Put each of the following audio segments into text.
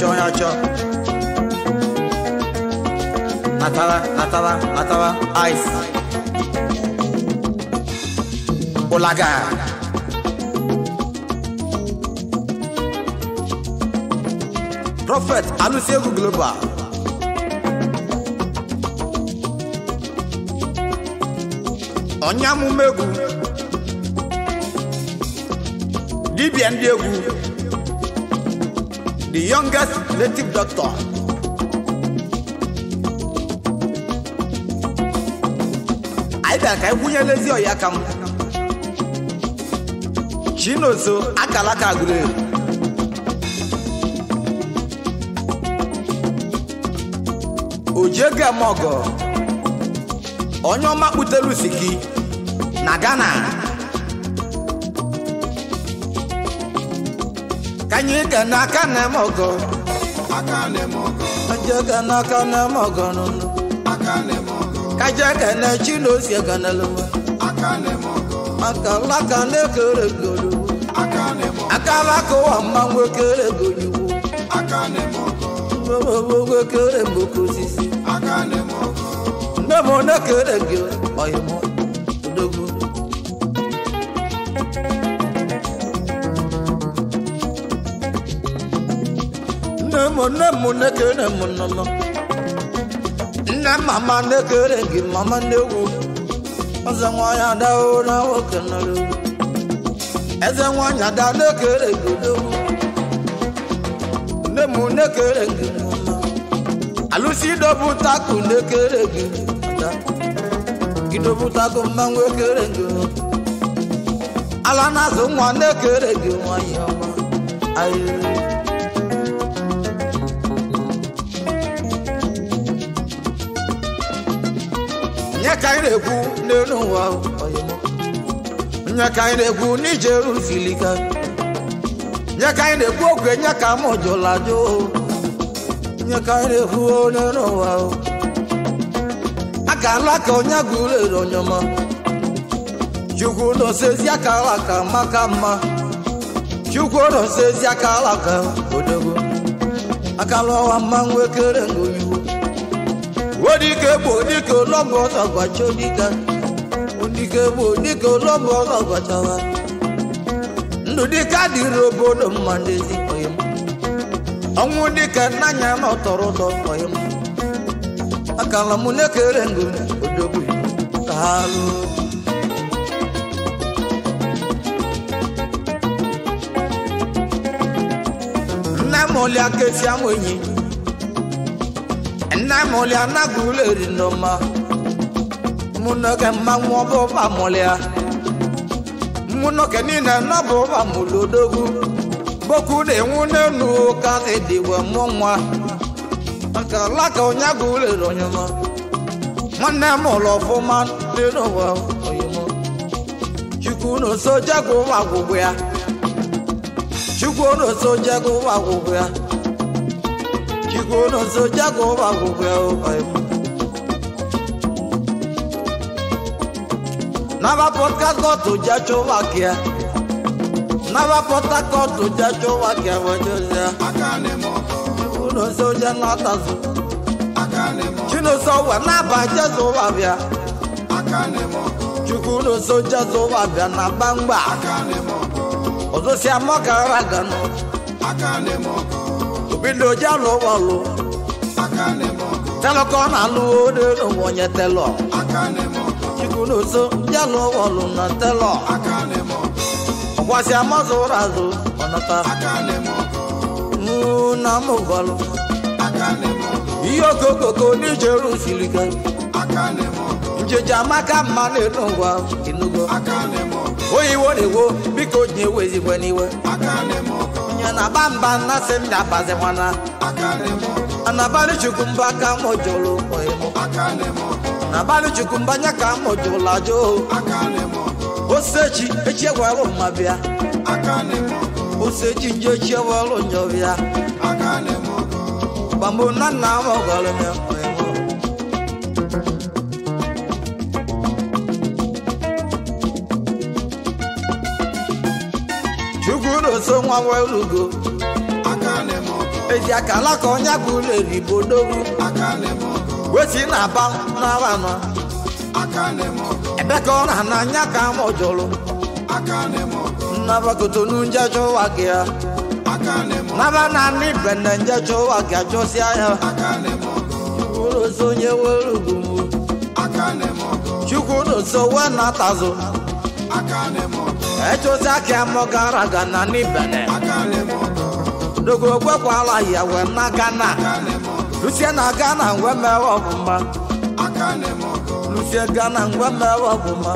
Show Natala, ice. Olaga. Prophet Alusegu Global. Onyamu Megu. Dibian Diegu. The youngest native doctor. Aida kai kunya lezi oyakam. Chinoso akalaka gure. Ojega mogo. Onyo makutelu siki na Ghana. Kanyika na kana mogo. Akane mogo. Kanyika na kana mogo no. Akane mogo. Kajaka na chinosi akanalo. Akane mogo. Akalaka ne kere golu. Akane mogo. Akalaka wa mangwe kere golu. Akane mogo. Mangwe kere mboko sisi. Akane mogo. Nemo na kere golu. Oyemo. Dogo. Nemo na kere monono. Na mama na kere gi mama newu. Azanwanya da ona wakanalu. Azanwanya da na kere gudu. Nemo na kere gi mama. Alusi do butaku na kere gi. Gido butaku mangwe kere gi. Alana zo mwa na kere gi wanyama. Ayi. Nyakaireku nenu wa oyemo. Nyakaireku ni Jerusalika. Nyakaireku ogwe nyakamojo lajo. Nyakaireku nenu wa. Akalaka onyagule ronyoma. Chukwu no sezi akalaka makama. Chukwu no sezi akalaka odogo. Akalowa mangwe kerengo yu. Odike bodike lombo sagwa chodika. Odike bodike lombo sagwa chawa. Ndudika di robo no mandezi oyem. Onwudike nanya no torodo oyem. Akala muneke rengu odobu. Kalu. Namoli akesi amwenyi. Na molia na guleri noma. Munoke mangwo ba molia. Munoke ni na na bo ba mulodogu. Boku de wune nu ka se di wa monwa. Akala ka onya guleri onyoma. Mwana molo fo man de no wa oyemo. Chukwu no soja go wa gugwe ya. Chukwu no soja go wa gugwe ya. Chikono soja go ba go Nava podcast go to jacho wakia. Nava podcast go to jacho wakia wajoza. Akane mogo. Chikono soja natazu. Akane mogo. Chino so wa na baja zo wabia. Akane mogo. Chikono soja zo wabia na bangba. Akane mogo. Ozo si amoka ragano. Akane mogo. Bindo jalo walo. Akane mogo. Telo kona lu de no wonye telo. Akane mogo. Chikuno so jalo walo na telo. Akane mogo. Kwasi amazo razo onata. Akane mogo. Na mogalo. Akane mogo. Iyo koko ni Jerusalika. Akane mogo. Njeja maka mane no wa inugo. Akane mogo. Oyi wone wo biko nye wezi weniwe. Akane mogo. onye na bamba na se nda baze mwana akane mogo anabali chukumba ka mojolo oyemo akane mogo anabali chukumba nya ka mojola jo akane mogo osechi echewalo mabia akane mogo osechi nje echewalo nyobia akane mogo bambo na na mogalo me oyemo chukuro so nwa welugo akane mogo eji akala ka onya gule ribodogu akane mogo wesi na ba na bano akane mogo ebe ka ọ na anya ka mojolo akane mogo na ba kotonu nja chowa kia akane mogo na ba na ni bende nja chowa kia chosia ya akane mogo chukuro so nye welugo akane mogo chukuro so we na tazo akane mogo echosia kia mogara gana ni bende akane mogo dogo gwe kwala ya we na gana akane mogo lucia na gana we mewa buma akane mogo lucia gana we mewa buma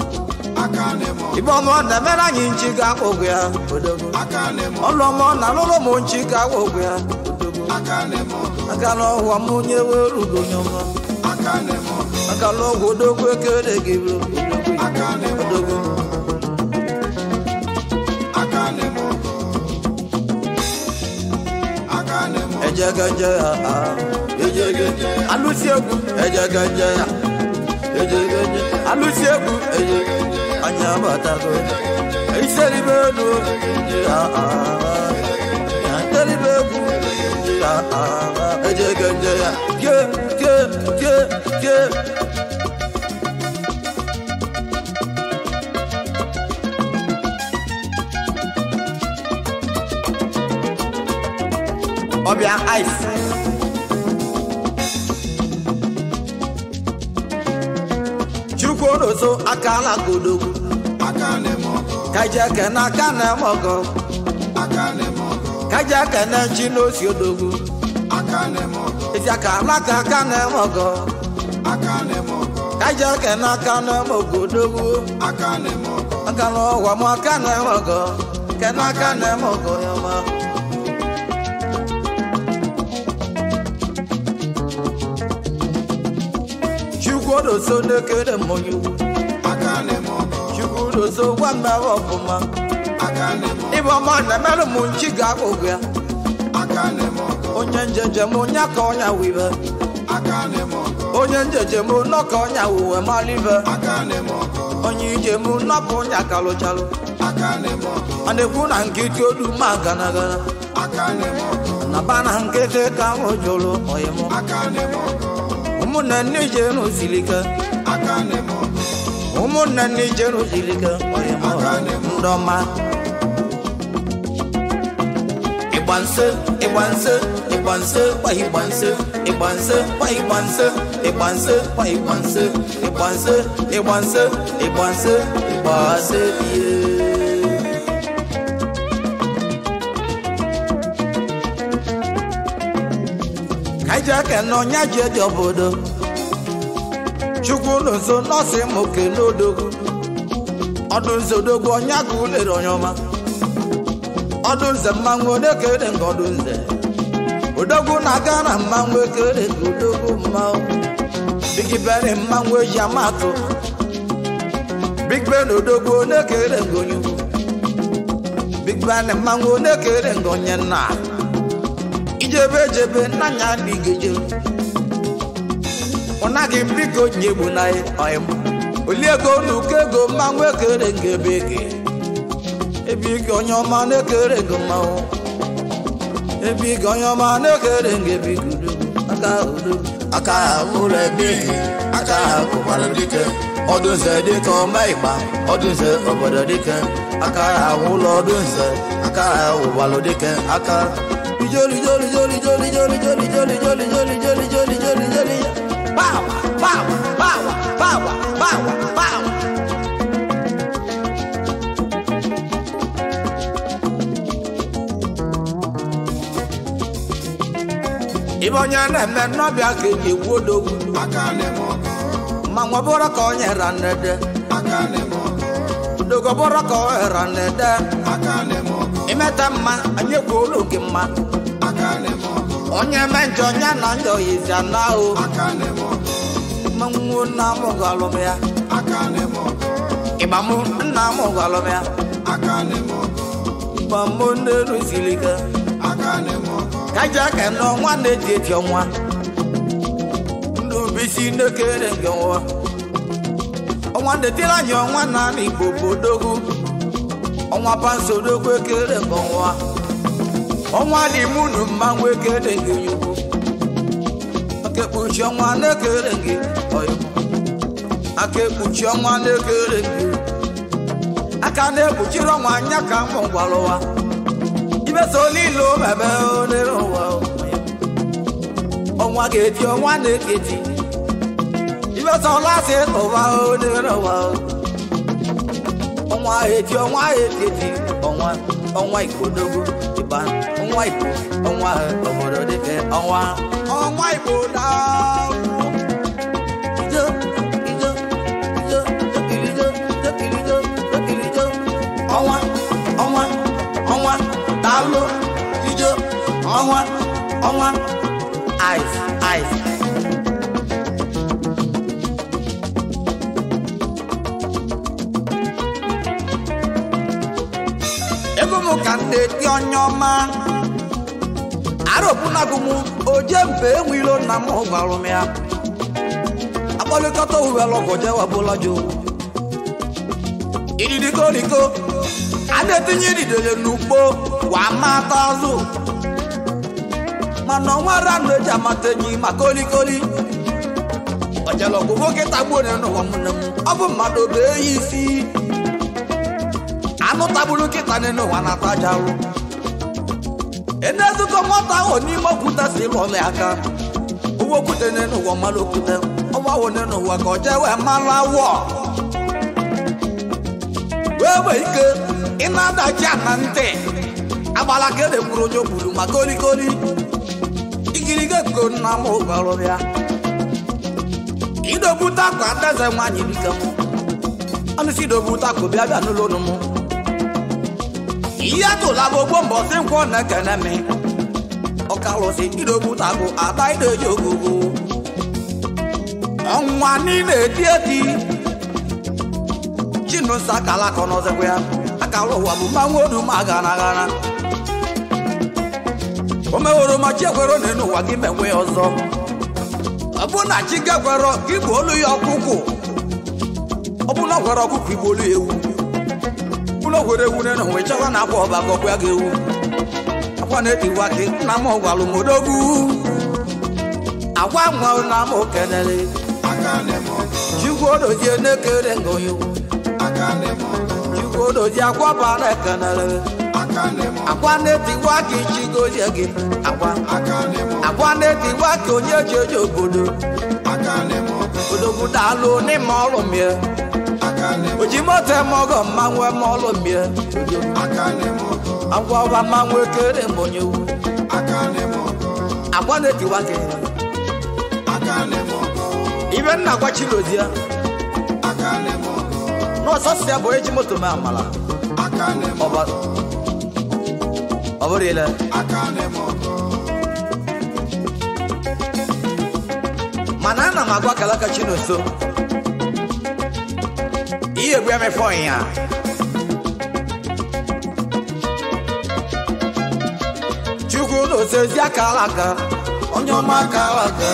akane mogo ibo mo na mera nyinchi ga ogwe ya odogo akane mogo olomo na lolo mo nchi ga ogwe ya odogo akane mogo akalo wa munye werugo nyoma akane mogo akalo godogo kere gibro akane mogo odogo akane mogo akane mogo ejegeje ya ejegeje alusiegu ejegeje ya ejegeje alusiegu ejegeje anya batago iseri benu ya teri bebu ya ejegeje ya ke Obia ice Chukworo so akala godogu akane mogo kaja kana kana mogo akane mogo kaja kana chino si odogu akane mogo isi akala kana mogo akane mogo kaja kana mogo dogu akane mogo akala wa mo kana mogo kana mogo yoma Chukworo so nekere monyu akane mogo Chukworo so wamba wafuma akane mogo Ibo mo na melu munchi ga ogwe akane mogo onye njeje mo nya ka onya wibe akane mogo onye njeje mo no ka onya wuwe malibe akane mogo onye ije mo no ka onya kaluchalo akane mogo anekwu na nkiti odu ma gana gana akane mogo na bana nkiti ka ojolo oyemo akane mogo umunne nije no silika akane mogo umunne nije no silika oyemo ndoma Ibanse Kaija keno nyaje di obodo Chukwu nso nọsi moke n'odogu Ọdụ nze odogwu onyagu lere onyoma Ọdụ nze mmanwụ onekere nke ọdụ nze Odogwu na-aga na mmanwụ ekere ka odogwu mmanwụ Big Ben mmanwụ eji amatụ Big Ben odogwu onekere nke onye ugwu Big Ben mmanwụ onekere nke onye nna Ijebe nnanya n'igeje Ụnagị mbiko nyegbu na ọyịm Oliego n'uko ego mmanwụ ekere nke beke Ebike onye ọma na-ekere nke mmanwụ Ebike onye ọma na-ekere nke bikudu aka ụlọ ebike aka ụkwara dike ọdụnze dịka ọma ịgba ọdụnze obodo dike aka ụlọ ọdụnze aka ụkwara dike aka joli power Ibonye na-eme nnọbịa ka eji egwu odogwu ma nwebụrụ ka onye ra nnede odogwu bụrụ ka onye ra nnede imeta mma anyị kwuolu gị mma aka na-eme ọgọ onye mee njọ ya na njọ yizi ana o aka na-eme ọgọ mmanwụ nna m gwalụ m ya aka na-eme ọgọ ịgba m nna m gwalụ m ya aka na-eme ọgọ ịgba m n'elu siri ike aka na-eme ọgọ kaja aka n'ọnwa na-eti eti ọnwa ndị ubisi na-ekere nke ọnwa ọnwa na-etiri anyị ọnwa na Igbo bụ odogwu ọnwa pansodogwu ekere nke ọnwa ọnwa dị mụ na mmanwụ ekere nke ugwu aka ekpuchi ọnwa na-ekere nke ọyị aka ekpuchi ọnwa na-ekere nke aka na-ekpuchiri ọnwa anya ka m gwalụwa ibeso niile omebe onere ụwa ọnwa ga-eti ọnwa na-eketi ibeso lasị ụwa onere ụwa ọnwa eti ọnwa eketi ọnwa Igbo ịba ọnwa Igbo ọnwa obodo dịka ọnwa Igbo ọnwa daalụ ije ọnwa ice ego m ka na-eti onye ọma arọpụnagụ m oje mbe enwilo nna m gwarụ m ya akpọlikọta uwelọgọjewabụlajo ididigoliko a na-etinye ididere n'ugbo wa mata azụ mana ọnwa ranụ eji amata enyi ma kolikoli ojelọgwụgwọ kịta gbuo n'ụwa mụnne m ọ bụ mmadụ bee ya isi anụ tagburu nkịta n'ụwa na-ata ajarụ enezukọ nwata ahụ n'ime okwute si lụọla aka ụwa okwute n'ụwa mmalụ okwute ọnwa ahụ n'ụwa ka o jee wee mmalụ awọ wee ike ị na-adachi ana ntị agbala ka edekwuru onye ogburu ma kolikoli igirige nke nna m gwara ya idobute akwa adaeze nwaanyị dike m ọnụ si idobute akwa bịa n'ụlọ ụnụ m ihe atụla bụ ogbo mbọsị nkwọ na-ekene m ọkalụsị idobute akwa ada ideji ogogo ọnwa niile eti eti chinusa akala akọ n'ọzọkwa ya akala ụwa bụ mmanwụ onu ma gana o meworo ma chi ekwero n'ụwa gị menwe ya ọzọ ọ bụ na chi gakwero gị bụ olu ya ọkụkụ ọ bụ na gwara ọkụkụ igbo olu ya ewu ụlọ gwere ewu n'ụwa ịchọwa na akwa ọba gọkwa ya ga-ewu akwa na-etiwa gị na m gwalụ m odogwu agwa nwa na m kenere aka na-eme ọgọ chukwu odozie na-ekere ngoyi aka na-eme ọgọ chukwu odozie akwa bara ekenere aka na-eme ọgọ akwa na-etiwa gị chigozie gị aka na-eme ọgọ akwa na-etiwa ka onye ji eji obodo aka na-eme ọgọ odogwu daalụ n'ime ọrụ mie aka na-eme oji moto eme ọgọ mmanwụ eme ọrụ mie aka na-eme ọgọ agwa ọba mmanwụ ekere mbonye wu aka na-eme ọgọ agwa na-etiwa gị aka na-eme ọgọ ibe nna gwa chidozie aka na-eme ọgọ n'ọsọsọ ya bụ eji moto mee amala aka na-eme ọgọ ọ bụrụ ile aka na-eme ọgọ mana ana m agwa kalaka chinoso ihe egwu ya mefọ ya chukwu n'osezi akalaka onye ọma akalaka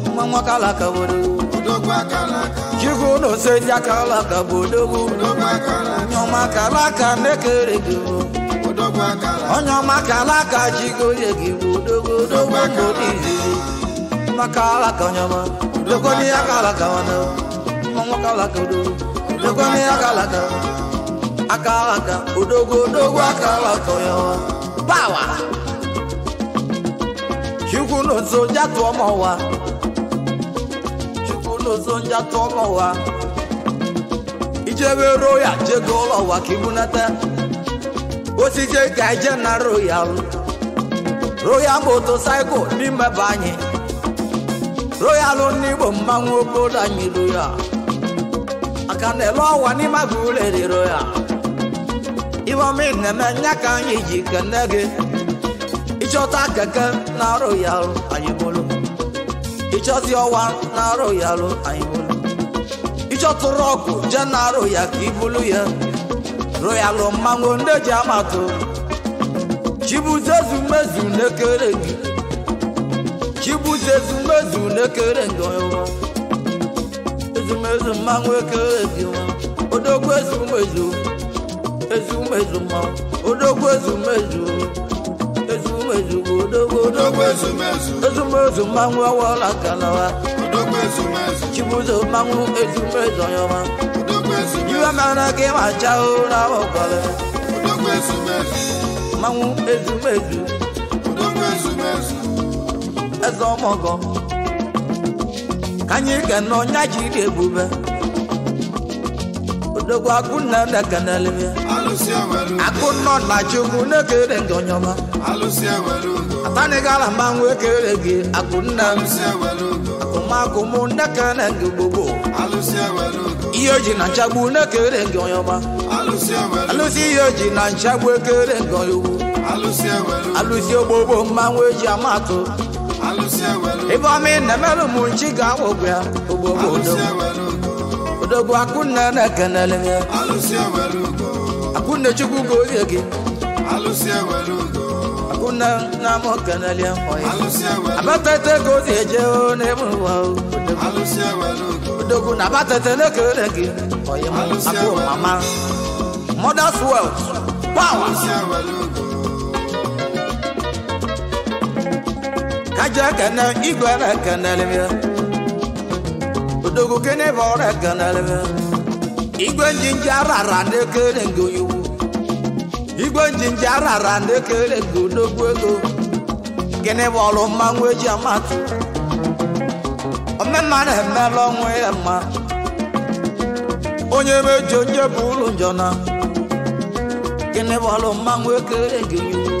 mmanwụ akalaka bodo odogwu aka n'aka chukwu n'osezi akalaka bodogwu odogwu aka n'aka onye ọma akalaka na-ekere gị odogwu aka n'aka onye ọma akalaka chigozie gị bodogwu odogwu kodiziri maka alaka onye ọma dokoni akalaka wana mmanwụ akalaka odogwu dokoni akalaka odogwu akalaka onye ọma bawa chukwu n'ozo njatụ ọmọwa chukwu n'ozo njatụ ọmọwa ijebe roya jego ụlọ ụwa ka ibunata osije ka ije na royal motosaịkụl n'ime be anyị royal n'igbo mmanwụ obodo anyị royal aka na-ele ọwa n'ime agụleri royal iwe mi na-eme nya ka anyị ji kene gị ịchọta keke na-arụ ya arụ anyị bụrụ ịchọzi ọwa na-arụ ya arụ anyị bụrụ ịchọtụrụ ọkụ je na-arụ ya ka ibulu ya royalụ mmanwụ ndị ji amatụ chibuzezumezu na-ekere gị chibuzezumezu na-ekere gị ezumezu mmanwụ ekere gị odogwu ezumezu ezumezu mmanwụ odogwu ezumezu ezumezu odogwu ezumezu mmanwụ ọwụla kanawa chibuzo mmanwụ ezumezu ọyọma iwe mere gị ma chao na ọkwale mmanwụ ezumezu eze ọmọgọ ka anyị kene ọnya ji dị ebube odogwu akụnna na-ekenelebe akụnnọ na chukwu na-ekere gị ọnyọma atanịgala mmanwụ ekere gị akụnna akụmakụmụ na-ekene gị gbogbo ihe oji na nchagbu na-ekere gị ọnyọma alụsị ihe oji na nchagbu ekere gị ọyọwu alụsị ogbogbo mmanwụ eji amatụ ebe ọmị na-emerụ m nchi ga-awụgwụ ya ogbogbo odogwu akụnna na-ekenele ya akụnna chukwu ka oge gị akụnna na-amụ kenele ya abatete ka ozi eje n'ebe ụwa odogwu na abatete na-ekele gị akụ mama mother's wealth power kaja kene igwe na-ekenele ya odogwu kene bụ ọrụ ekenele ya igwe njinji arara na-ekele gị oyiwu igwe njinji arara na-ekele gị odogwu ego kene bụ ọrụ mmanwụ eji amatụ omemma na-emela ọnwụ ya mma onye meji onye bụ ụlọ njọ na kene bụ ọrụ mmanwụ ekele gị oyiwu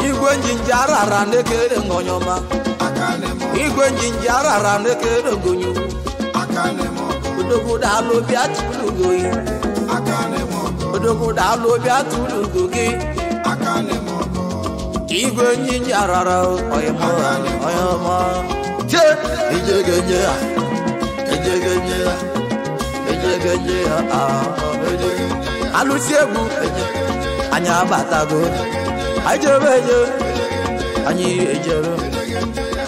igwe njinji arara na-ekele gị ọnyọma igwe njinji arara na-ekele gị oyiwu odogwu daalụ obi atụrụ gị oyi odogwu daalụ obi atụrụ gị igwe njinji arara ọyọma ejegenje ya alụsị egwu anyị abatago ajebe eje anyị ejere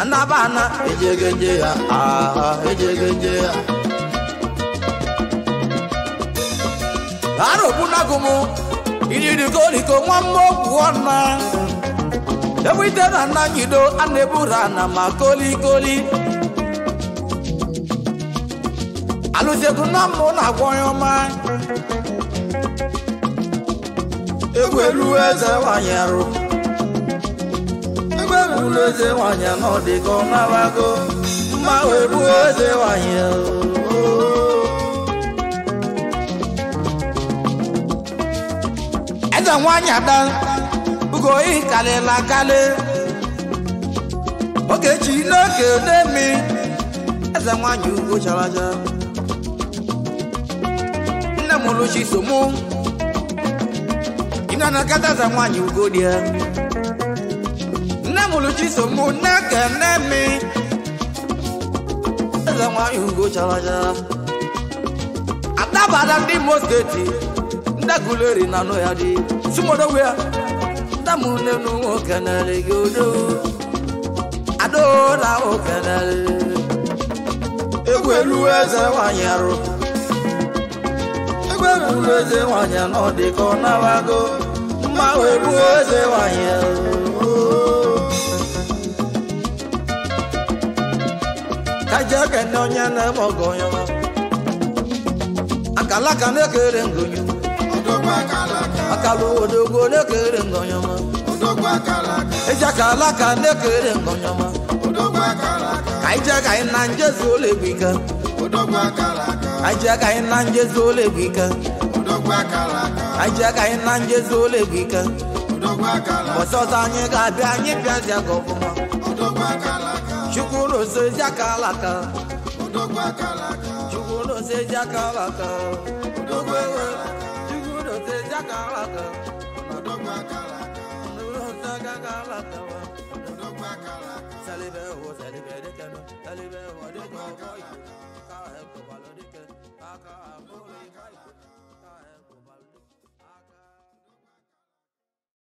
anabana ejegenje ya ejegenje ya arụbụnagomo iridigoliko nwamogwu ọna ewite na nna nyido a na-eburu ana ma kolikoli alụsegwu na mmụ na-agwọ ya ọma egwu elu eze nwanyị arụ egwu elu eze nwanyị anọ dịka ọ nabago mma egwu eze nwanyị eze nwanyị ada ugoyi kalịla akali ogechi n'oge n'emi eze nwanyị ugo charaja nne m lụchi somu ina na kata eze nwanyị ugo dị ya nne m lụchi somu n'eke n'emi eze nwanyị ugo charaja atabada ndị Imo steeti ndaguleri na no ya dị sumodo we tamune no okenele godo ado na okenele egwu elu eze nwanyị arụ egwu elu eze nwanyị no dị ka ọ nabago mma egwu eze nwanyị kaja kene onye na-emogo ya akalaka na-ekere ngonyo akalu odogwu na-ekere ngonyoma ejakalaka na-ekere ngonyoma kaija ka ina njezu ole bika kaija ka ina njezu ole bika kaija ka ina njezu ole bika bosoza anyị ga-abịa anyị bịazịa ka ọfụma chukwu n'ose jakalaka chukwu n'ose jakalaka Jakarta. kalaka Odogwu akalaka. Nusa kalaka Odogwu akalaka. Salibe o salibe de kano salibe